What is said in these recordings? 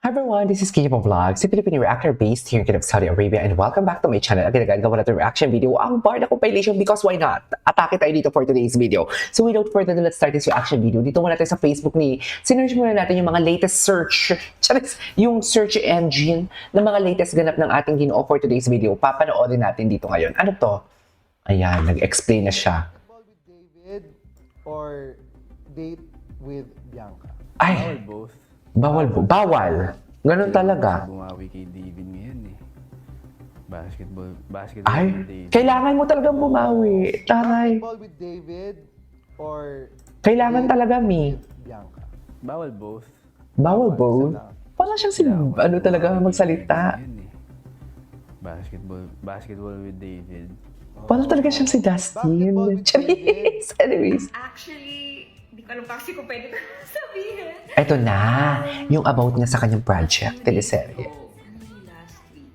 Hi everyone, this is Kipo Vlogs, a Filipino reactor based here in Kingdom of Saudi Arabia, and welcome back to my channel. Again, gawa natin reaction video ang Barda compilation because why not? Atake tayo dito for today's video. So without further ado, let's start this reaction video. Dito muna tayo sa Facebook ni sinerge muna natin yung mga latest search, yung search engine ng mga latest ganap ng ating ginoo for today's video. Papanoorin natin dito ngayon. Ano to? Ayan, nag-explain na siya. With David or date with Bianca? Ay, Bawal both. bawal. Ganun talaga. Bumawi kay David ngayon eh. Basketball Ay, with David. kailangan mo talagang bumawi. Taray. Basketball with David or Kailangan talaga, Mi. Bianca? Bawal both. Bawal ba? Isa lang. Parang siyang ano talaga magsalita. Ngayon eh. Basketball with David. Parang talaga siyang si Dustin. Basketball with Charis. Anyways. Actually, di ko alam pa kasi kung pwede ko sabihin. Eto na, yung about niya sa kanyang project, teleserye. Only last week,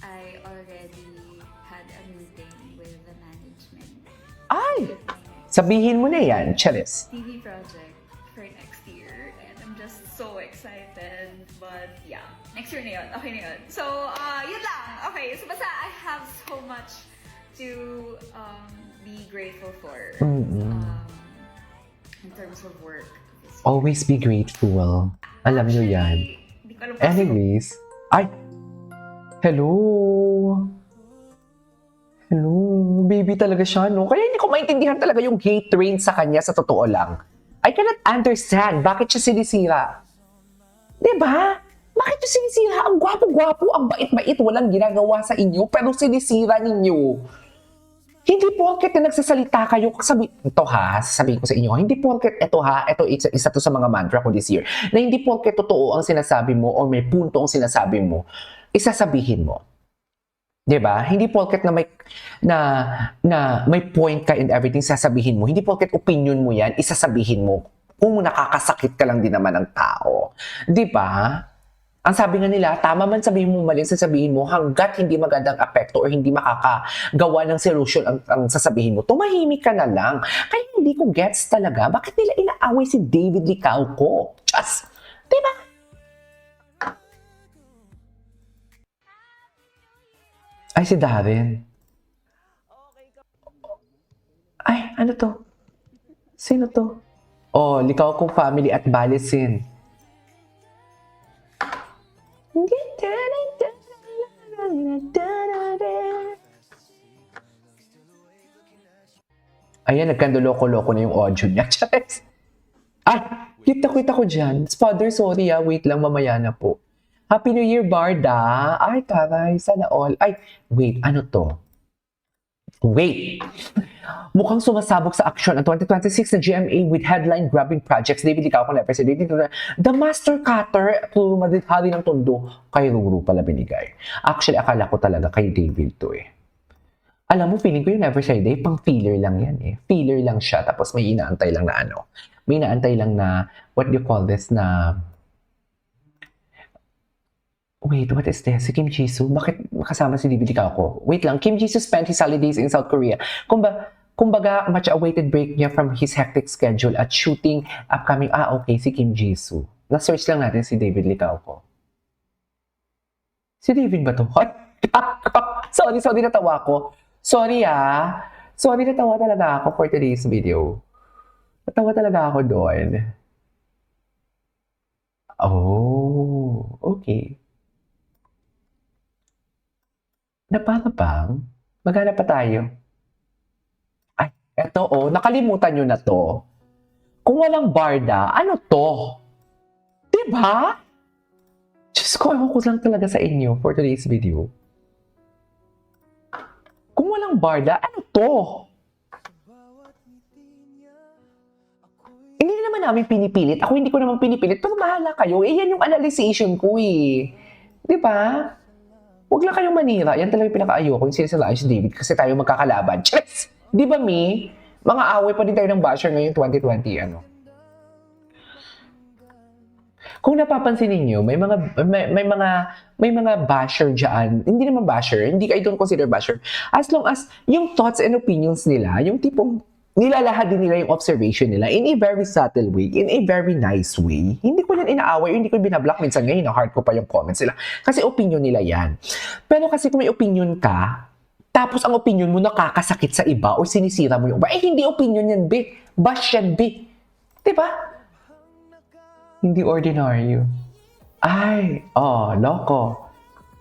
I already had a meeting with the management. Ay! Sabihin mo na yan, Charis. TV project for next year. And I'm just so excited. But yeah, next year na yun. Okay na yun. So, yun lang. Okay, so basta I have so much to be grateful for. In terms of work. this year. Always be grateful. Alam niyo yan. Actually, di ko alam pa kasi Anyways. Ay! Hello! Hello! Baby talaga siya, no? Kaya hindi ko maintindihan talaga yung hate train sa kanya sa totoo lang. I cannot understand bakit siya sinisira. Diba? Bakit siya sinisira? Ang gwapo-gwapo, ang bait-bait, walang ginagawa sa inyo, pero sinisira ninyo. Hindi porket na nagsasalita kayo, sasabihin ko sa inyo, hindi porket ito isa to sa mga mantra ko this year, na hindi porket totoo ang sinasabi mo o may punto ang sinasabi mo, isasabihin mo. 'Di ba? Hindi porket na may point ka and everything sasabihin mo. Hindi porket opinion mo 'yan, isasabihin mo. Kung nakakasakit ka lang din naman ng tao. 'Di ba? Ang sabi nga nila, tama man sabihin mo, mali sasabihin mo, hanggat hindi magandang apekto or hindi makakagawa ng solution ang sasabihin mo, tumahimik ka na lang. Kaya hindi ko gets talaga, bakit nila inaaway si David Licauco? Just, di ba? Ay, si Darren. Ay, ano to? Sino to? Oh, Licauco family at Balisin. Ayan, nagkandoloko-loko na yung audio niya. Charis! Ay! Kita ko dyan. Father, sorry wait lang, mamaya na po. Happy New Year, Barda! Ay, taray, sana all. Ay, wait, ano to? Wait! Mukhang sumasabog sa aksyon ang 2026 na GMA with headline-grabbing projects. David Licauco na president. The Master Cutter, madithali ng tondo, kay Ruru pala binigay. Actually, akala ko talaga kay David to eh. Alam mo, feeling ko yung Never Say Die, pang filler lang yan eh. Filler lang siya, tapos may inaantay lang na ano. May inaantay lang na, what do you call this, na... Wait, what is this? Si Kim Jisoo? Bakit kasama si David Licauco? Wait lang, Kim Jisoo spent his holidays in South Korea. Kumbaga, much-awaited break niya from his hectic schedule at shooting upcoming... okay, si Kim Jisoo. Na-search lang natin si David Licauco. Si David ba to? Sorry, natawa ko. Sorry, natawa talaga ako for today's video. Natawa talaga ako doon. Oh, okay. Na para bang? Maghanap pa tayo. Ay, eto nakalimutan nyo na to. Kung walang Barda, ano to? Diba? Diyos ko, ewan ko lang talaga sa inyo for today's video. Kung walang Barda, ano to? Hindi naman namin pinipilit. Ako hindi ko naman pinipilit, pero bahala kayo. Yan yung analyzation ko eh. Diba? Huwag lang kayong manira. Yan talaga yung pinaka-ayoko, yung sinasalaan si David kasi tayo magkakalaban. Charis! Di ba, Mi? Mga away pa din tayo ng basher ngayon 2020, ano? Kung napapansin niyo, may mga basher diyan. Hindi naman basher, hindi I don't consider basher. As long as yung thoughts and opinions nila, yung tipong nilalahad din nila yung observation nila in a very subtle way, in a very nice way. Hindi ko yan inaaway, hindi ko binablock. Minsan ngayon, heart ko pa yung comments nila. Kasi opinion nila yan. Pero kasi kung may opinion ka, tapos ang opinion mo nakakasakit sa iba o sinisira mo yung iba, hindi opinion yan, be. Bash yan, be. Diba? Hindi ordinary. Ay, loko.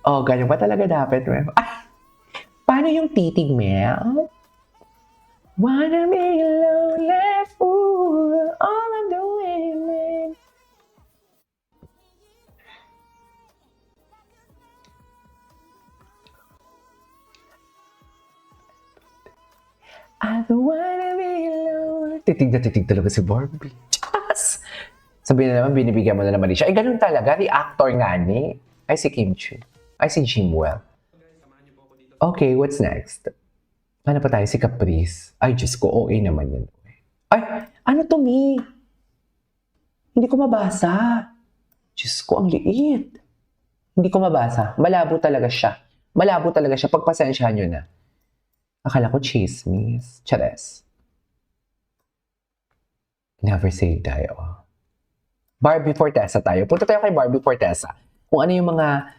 Ganyan ba talaga dapat, ma'am? Paano yung titig, ma'am? Wanna be a lonely fool, all of the women. I don't wanna be alone. Titig na titig talaga si Barbie. Just! Sabihin na naman, binibigyan mo na naman siya. Ganun talaga. The actor nga ni. Ay, si Kim Chu. Ay, si Jimwell. Okay, what's next? Ano pa tayo? Si Caprice. Ay, Diyos ko, OA naman yun. Ay, ano to, Mi? Hindi ko mabasa. Diyos ko, ang liit. Hindi ko mabasa. Malabo talaga siya. Malabo talaga siya. Pagpasensyahan nyo na. Akala ko chismis. Chares. Never say die, Barbie Fortesa tayo. Punta tayo kay Barbie Fortesa. Kung ano yung mga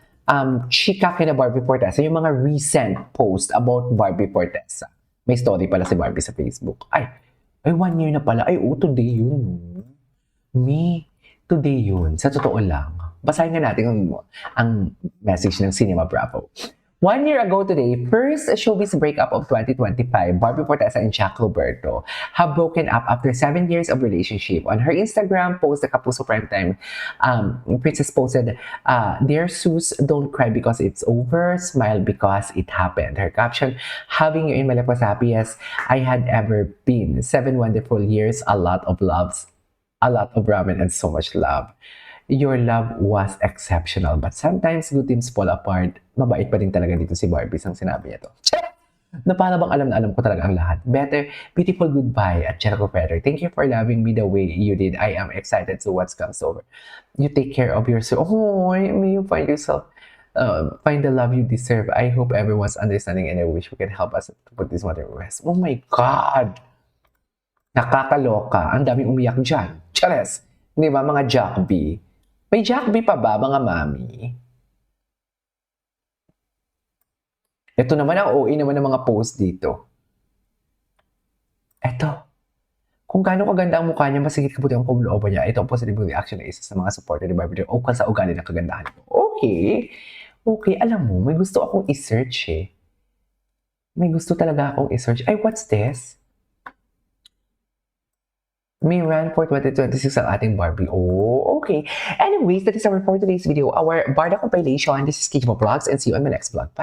chika kina Barbie Fortesa, yung mga recent post about Barbie Fortesa. May story pala si Barbie sa Facebook. Ay, 1 year na pala. Ay, today yun. Today yun. Sa totoo lang. Basahin nga natin ang message ng Cinema Bravo. 1 year ago today, first showbiz breakup of 2025, Barbie Fortesa and Jack Roberto have broken up after 7 years of relationship. On her Instagram post, the Kapuso Primetime Princess posted, "Dear Sus, don't cry because it's over. Smile because it happened." Her caption, "Having you in my life was happiest I had ever been. 7 wonderful years, a lot of loves, a lot of ramen, and so much love. Your love was exceptional, but sometimes good teams fall apart." Mabait pa rin talaga dito si Barbie ang sinabi niya to. Na para bang alam na alam ko talaga ang lahat. Better, beautiful goodbye at Jericho Frederick. Thank you for loving me the way you did. I am excited to what comes over. You take care of yourself. May you find yourself, find the love you deserve. I hope everyone's understanding and I wish we can help us to put this matter to rest. Oh my God! Nakakaloka. Ang daming umiyak dyan. Chares! Di ba mga Jack B? May Jack B pa ba mga mami? Ito naman ang OA naman ng mga post dito. Ito. Kung gaano kaganda ang mukha niya, masigit kabuti ang kumlooban niya. Ito ang positive reaction ng isa sa mga supporter ni Barbie o sa ugali ng kagandahan ko. Okay. Okay, alam mo, may gusto akong i-search eh. May gusto talaga akong i-search. Ay, what's this? May run for 2026 ang ating Barbie. Okay. Anyways, that is our for today's video. Our Barda compilation. This is Kikimo Vlogs and see you on my next vlog. Bye!